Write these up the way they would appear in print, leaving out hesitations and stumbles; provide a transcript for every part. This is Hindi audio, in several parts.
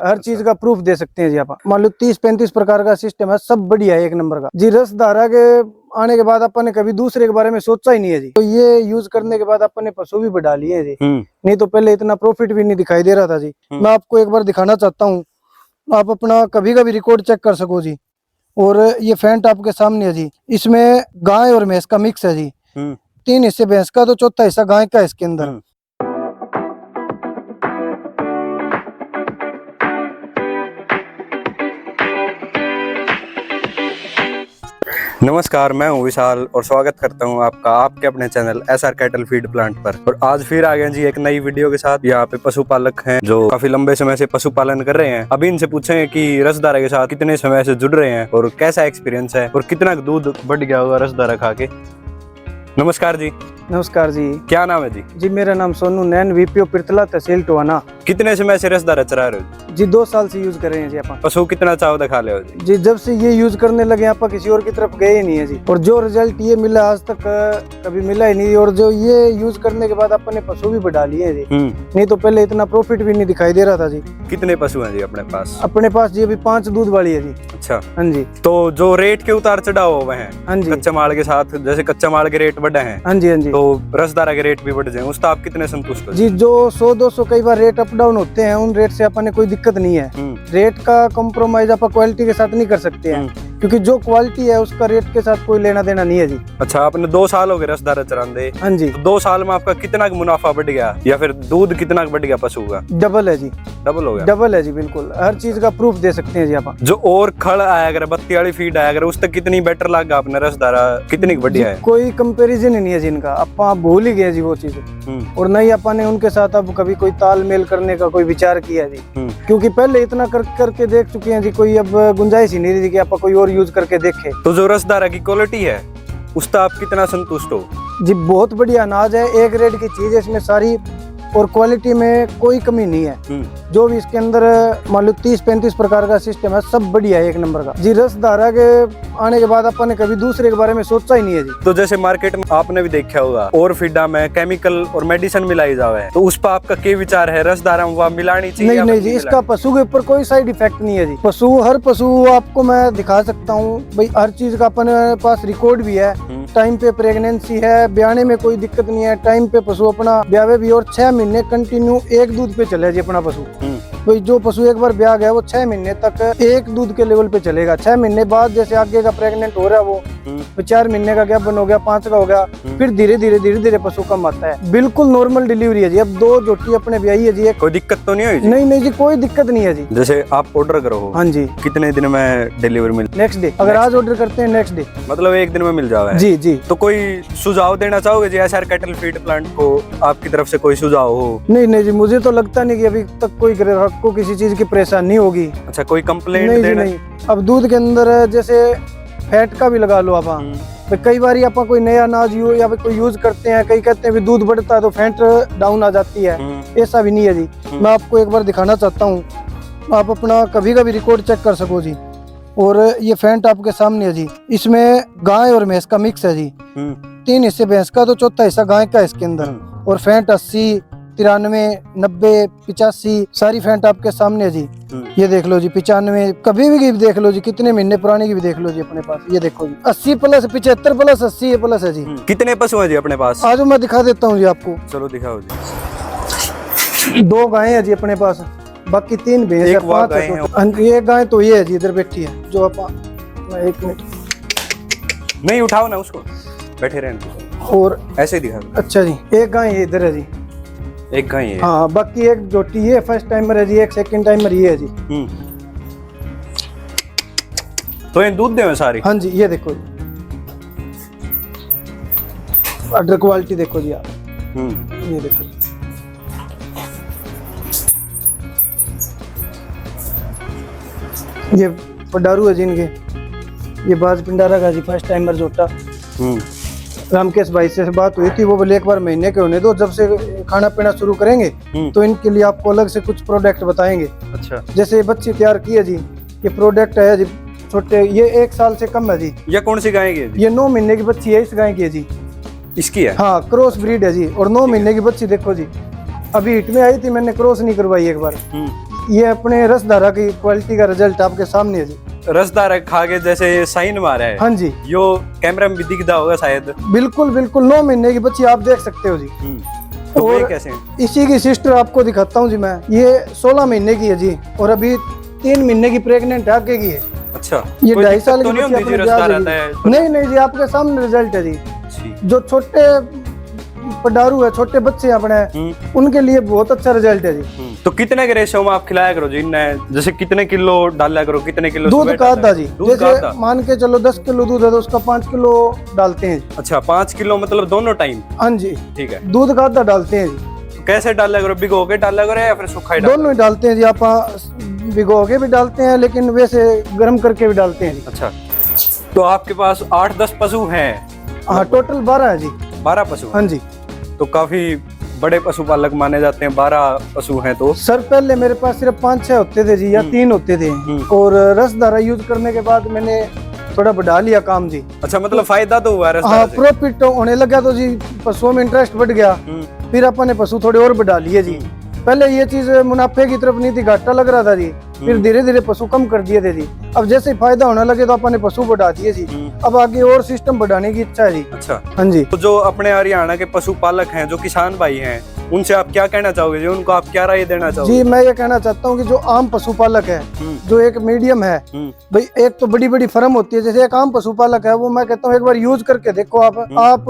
हर चीज का प्रूफ दे सकते हैं जी। आप मान लो 30-35 प्रकार का सिस्टम है, सब बढ़िया है, एक नंबर का जी। रस धारा के आने के बाद अपन ने कभी दूसरे के बारे में सोचा ही नहीं है जी। तो ये यूज करने के बाद अपन ने पशु भी बढ़ा लिए है जी। नहीं तो पहले इतना प्रॉफिट भी नहीं दिखाई दे रहा था जी। मैं आपको एक बार दिखाना चाहता हूँ, आप अपना कभी का भी रिकॉर्ड चेक कर सको जी। और ये फैंट आपके सामने है जी। इसमें गाय और भैंस का मिक्स है जी। 3 हिस्से भैंस का तो चौथा हिस्सा गाय का है इसके अंदर। नमस्कार, मैं हूं विशाल और स्वागत करता हूं आपका आपके अपने channel SR cattle feed plant पर। और आज फिर आ गए जी एक नई वीडियो के साथ। यहाँ पे पशुपालक हैं जो काफी लंबे समय से पशुपालन कर रहे हैं। अभी इनसे पूछेंगे कि रसधारा के साथ कितने समय से जुड़ रहे हैं और कैसा एक्सपीरियंस है और कितना दूध बढ़ गया होगा रसधारा खा के। नमस्कार जी। नमस्कार जी। क्या नाम है जी? जी मेरा नाम सोनू नैन, वीपीओ पिरतला, तहसील टोहाना। कितने समय से रसधारा चरा रहे हो जी? 2 साल से यूज कर रहे हैं जी। अपन पशु कितना चाव दिखा ले हो जी? जब से ये यूज करने लगे आप किसी और की तरफ गए ही नहीं है जी। और जो रिजल्ट ये मिला आज तक कभी मिला ही नहीं। और जो ये यूज करने के बाद अपन ने पशु भी बढ़ा लिए हैं जी। नहीं तो पहले इतना प्रॉफिट भी नहीं दिखाई दे रहा था जी। कितने पशु हैं जी अपने पास? अपने पास जी अभी 5 दूध वाली है जी। अच्छा। हाँ जी। तो जो रेट के उतार चढ़ाव हुए हैं, हाँ जी, कच्चा माल के साथ, जैसे कच्चा माल के रेट बढ़े हैं, हाँ जी, हाँ जी, तो रसधारा के रेट भी बढ़ जाए, उससे आप कितने संतुष्ट हो जी? जो 100-200 कई बार रेट अप डाउन होते हैं, उन रेट से अपन ने कोई दिक्कत नहीं है। रेट का कॉम्प्रोमाइज आप क्वालिटी के साथ नहीं कर सकते हैं, क्योंकि जो क्वालिटी है उसका रेट के साथ कोई लेना देना नहीं है जी। अच्छा, आपने 2 साल हो गए रसधारा चरांदे। हाँ जी। तो 2 साल में आपका कितना मुनाफा बढ़ गया या फिर दूध कितना बढ़ गया पशु का? डबल है जी। डबल हो गया? डबल है जी, बिल्कुल। हर चीज का प्रूफ दे सकते हैं जी आप। जो और खड़ आया अगर बत्ती वाली फीड आया अगर उस तक कितनी बेटर लगा आपने रसधारा, कितनी बढ़िया है? कोई कंपैरिजन ही नहीं है जिनका, आप भूल ही गए जी वो चीज। और नहीं अपन ने उनके साथ अब कभी कोई तालमेल करने का कोई विचार किया जी, क्योंकि पहले इतना करके देख चुके हैं जी। कोई अब गुंजाइश ही नहीं रही कि आप कोई और यूज करके देखे। तो जो रसधारा की क्वालिटी है उससे आप कितना संतुष्ट हो जी? बहुत बढ़िया अनाज है, एक रेट की चीज है इसमें सारी, और क्वालिटी में कोई कमी नहीं है। जो भी इसके अंदर मान लो 30-35 प्रकार का सिस्टम है, सब बढ़िया है, एक नंबर का जी। रसधारा के आने के बाद अपन ने कभी दूसरे के बारे में सोचा ही नहीं है जी। तो जैसे मार्केट में आपने भी देखा होगा और फीडा में केमिकल और मेडिसिन मिलाई जावे, तो उस पर आपका क्या विचार है? रसधारा वहाँ मिलानी चाहिए? नहीं नहीं जी, इसका पशु के ऊपर कोई साइड इफेक्ट नहीं है जी। हर पशु आपको मैं दिखा सकता हूँ भाई, हर चीज का अपने पास रिकॉर्ड भी है। टाइम पे प्रेगनेंसी है, ब्याने में कोई दिक्कत नहीं है, टाइम पे पशु अपना ब्यावे भी, और 6 महीने कंटिन्यू एक दूध पे चले जी अपना पशु। भाई जो पशु एक बार ब्याह गया वो 6 महीने तक एक दूध के लेवल पे चलेगा। 6 महीने बाद जैसे आगे का प्रेग्नेंट हो रहा है वो 4 महीने का गैप हो गया, 5 का हो गया, फिर धीरे धीरे पशु कम आता है। बिल्कुल नॉर्मल डिलीवरी है जी। अब 2 जोटी अपने ब्याही है जी। कोई दिक्कत तो नहीं हुई? नहीं नहीं जी, कोई दिक्कत नहीं है जी। जैसे आप ऑर्डर करो, हाँ जी, कितने दिन में डिलीवरी मिल? Next day. अगर आज ऑर्डर करते हैं नेक्स्ट डे, मतलब 1 दिन में मिल जाए जी जी। तो कोई सुझाव देना चाहोगे जी एसआर कैटल फीड प्लांट को? आपकी तरफ से कोई सुझाव हो? नहीं नहीं जी, मुझे तो लगता नहीं कि अभी तक कोई ग्राहक को किसी चीज की परेशानी होगी। अच्छा, कोई कंप्लेंट नहीं जी नहीं। अब दूध के अंदर जैसे फैट का भी लगा लो आप, कई बार आप कोई नया अनाज या कोई यूज करते हैं, कई कहते हैं भी दूध बढ़ता है तो फैट डाउन आ जाती है। ऐसा भी नहीं है जी। मैं आपको एक बार दिखाना चाहता हूँ, आप अपना कभी का भी रिकॉर्ड चेक कर सको जी। और ये फैंट आपके सामने है जी। इसमें गाय और भैंस का मिक्स है जी। 3 हिस्से भैंस का तो चौथा हिस्सा गाय का है इसके अंदर। और फैंट 80, 93, 90, 85 सारी फैंट आपके सामने है जी। ये देख लो जी, 95 कभी भी देख लो जी, कितने महीने पुरानी की भी देख लो जी अपने पास। ये देखो जी, 80 प्लस, 75 प्लस, 80 प्लस है जी। कितने पशु हैं जी अपने पास? आज मैं दिखा देता हूँ जी आपको। चलो दिखाओ जी। 2 गायें हैं जी अपने पास, बाकी 3 भैंस है, 5 है। ये गाय तो ये है जी, इधर बैठी है जो आप। 1 मिनट, नहीं उठाओ ना उसको, बैठे रहने और ऐसे ही दिखा। अच्छा जी, एक गाय ये इधर है जी। एक गाय है? हाँ, बाकी एक जोटी ये फर्स्ट टाइमर है जी, एक सेकंड टाइमर ये है जी। तो ये दूध देवे सारी? हाँ जी, ये देखो जी, अडर क्वालिटी देखो जी आप। ये देखो, ये पडारू है जी इनके, ये बाज पिंडारा का जी फर्स्ट टाइमर जोटा। रामकेश भाई से बात हुई थी, वो बोले एक बार महीने के होने दो, जब से खाना पीना शुरू करेंगे तो इनके लिए आपको अलग से कुछ प्रोडक्ट बताएंगे। अच्छा। जैसे बच्चे तैयार किए जी, ये प्रोडक्ट है जी छोटे, ये 1 साल से कम है जी। ये कौन सी गाय की है? ये 9 महीने की बच्ची है इस गाय की है जी। इसकी है? हाँ, क्रॉस ब्रीड है जी। और 9 महीने की बच्ची देखो जी, अभी हिट में आई थी, मैंने क्रॉस नहीं करवाई एक बार। ये अपने रसधारा की क्वालिटी का रिजल्ट आपके सामने है जी। रसदार खा के जैसे साइन मारा है, हाँ जी, यो कैमरा में भी दिखता होगा शायद। बिल्कुल बिल्कुल 9 महीने की बच्ची आप देख सकते हो जी। तो और ये कैसे हैं? इसी की सिस्टर आपको दिखाता हूँ जी मैं। ये 16 महीने की है जी और अभी 3 महीने की प्रेग्नेंट है, आगे की है। अच्छा, ये कोई 2.5 साल दिक्कत तो की नहीं बच्ची होती जी अपने रसदार ब्याह आता है से नहीं नहीं जी, आपके सामने रिजल्ट है जी। जी। जो छोटे पडारू है, छोटे बच्चे अपने, उनके लिए बहुत अच्छा रिजल्ट है जी। तो कितने के रेशो में आप खिलाया करो जी इन्हें? जैसे कितने किलो डाला करो, कितने किलो दूध सुबह का डाला आधा करो? जी, दूध का जैसे आधा? मान के चलो 10 किलो दूध है तो उसका 5 किलो डालते हैं जी। अच्छा, 5 किलो मतलब दोनों टाइम? हाँ जी, ठीक है। दूध का आधा डालते हैं जी। तो कैसे डाला करो, भिगो के डाला करो या फिर सूखा ही डाला? दोनों ही डालते हैं जी, आप भिगो के भी डालते हैं लेकिन वैसे गर्म करके भी डालते हैं जी। अच्छा, तो आपके पास 8-10 पशु हैं? हाँ, टोटल 12 है जी। 12 पशु? हाँ जी तो काफी बड़े पशुपालक माने जाते हैं, 12 पशु हैं तो। सर पहले मेरे पास सिर्फ 5-6 होते थे जी, या 3 होते थे, और रसधारा यूज करने के बाद मैंने थोड़ा बढ़ा लिया काम जी। अच्छा, मतलब फायदा तो हुआ हाँ, रसदार से? प्रॉफिट होने लगा तो जी पशुओं में इंटरेस्ट बढ़ गया। फिर अपन ने पशु थोड़े और बढ़ा लिए जी। पहले ये चीज मुनाफे की तरफ नहीं थी, घाटा लग रहा था जी। फिर धीरे धीरे पशु कम कर दिए थे जी। अब जैसे फायदा होने लगे तो अपन ने पशु बढ़ा दिए जी। अब आगे और सिस्टम बढ़ाने की इच्छा है जी। अच्छा, हाँ जी। तो जो अपने हरियाणा के पशुपालक हैं, जो किसान भाई हैं, उनसे आप क्या कहना चाहोगे जी? उनको आप क्या राय देना चाहोगे? जी, मैं ये कहना चाहता हूँ कि जो आम पशुपालक है, जो एक मीडियम है भाई, एक तो बड़ी बड़ी फर्म होती है, जैसे एक आम पशुपालक है, वो मैं कहता हूँ एक बार यूज करके देखो आप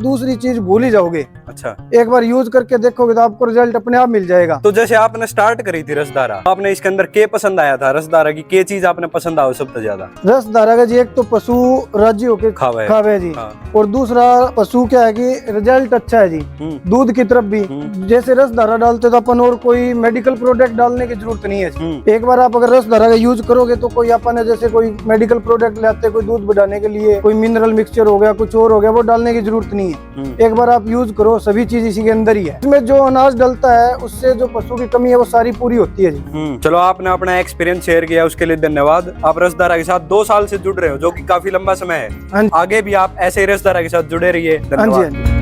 दूसरी चीज भूल ही जाओगे। अच्छा, एक बार यूज करके देखोगे तो आपको रिजल्ट अपने आप मिल जाएगा। तो जैसे आपने स्टार्ट करी थी रसदारा, आपने इसके अंदर क्या पसंद आया था रसदारा की? क्या चीज आपने पसंद आओ सबसे ज्यादा? रसधारा का जी, एक तो पशु राजी होके खावे जी, और दूसरा पशु क्या है कि रिजल्ट अच्छा है जी, दूध की तरफ भी। जैसे रसधारा डालते तो अपन और कोई मेडिकल प्रोडक्ट डालने की जरूरत नहीं है जी। एक बार आप अगर रसधारा का यूज करोगे तो कोई अपन जैसे कोई मेडिकल प्रोडक्ट लाते, कोई दूध बढ़ाने के लिए कोई मिनरल मिक्सचर हो गया, कुछ और हो गया, वो डालने की जरूरत नहीं है। एक बार आप यूज करो, सभी चीज इसी के अंदर ही है। इसमें जो अनाज डलता है उससे जो पशु की कमी है वो सारी पूरी होती है जी। चलो, आपने अपना एक्सपीरियंस शेयर किया, उसके लिए धन्यवाद। आप रसदारा के साथ 2 साल से जुड़ रहे हो, जो कि काफी लंबा समय है। आगे भी आप ऐसे ही रसदारा के साथ जुड़े रहिए। धन्यवाद।